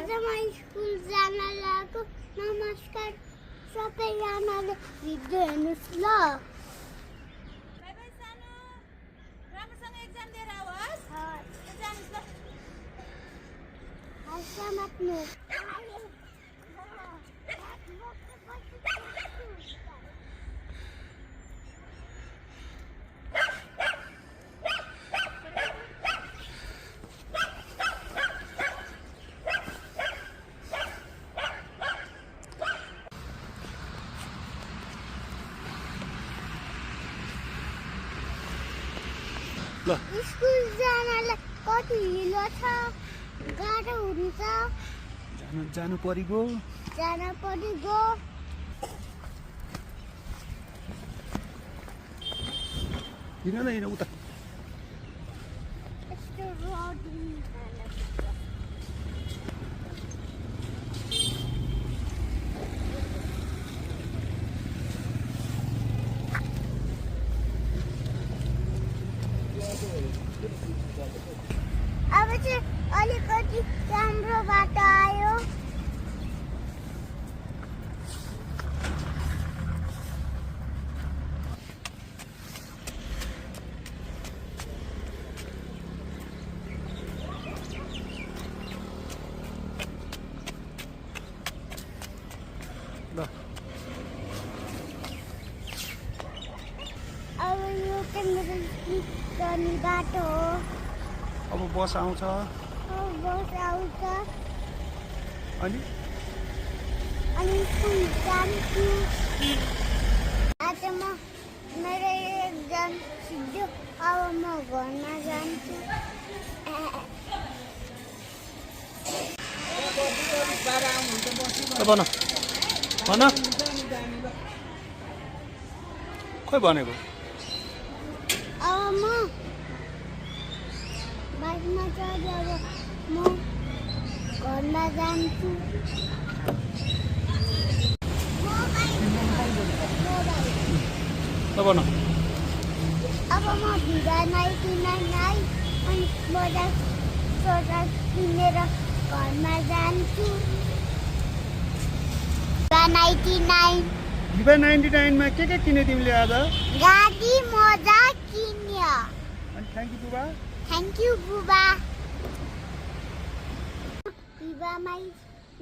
आज म स्कुल जान लागेको। नमस्कार सबैजनाले भिडियो हेर्नुस् ल। बाइ बाइ सानो, राम्रोसँग एक्जाम दिएर आउनुहोस्। जानुस् ल। हल्का मात्नु। स्कुल जानलाई कति हिलो छ, गाह्रो हुन्छ। जानु परिगो। हिँड न हिँड उता। यस्तो रोड अब चाहिँ अलिकति राम्रो बाटो आयो। अब यो चाहिँ मेरो स्कुल गर्ने बाटो हो। अब बस आउँछ। बस आउँछ अनि स्कुल जान्छु। आज म मेरो एक्जाम सिद्धो। अब म घरमा जान्छु। भन भन खोइ भनेको। अब म बाइकमा चढेर म घरमा जान्छु। भन अब म भिजा 99 आई अनि बजार सोडा किनेर घरमा जान्छु। 99 भिभा 99 मा के किन्यो तिमीले आज? गाडी मजा किन्यो। अनि थ्याङ्क यू बुबा। थ्याङ्क यू बुबा। भिभामा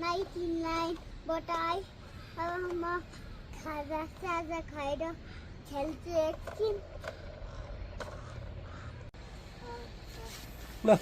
99 बाट आइ। अब म खाजा साजा खाएर खेल्छु एकछिन। ल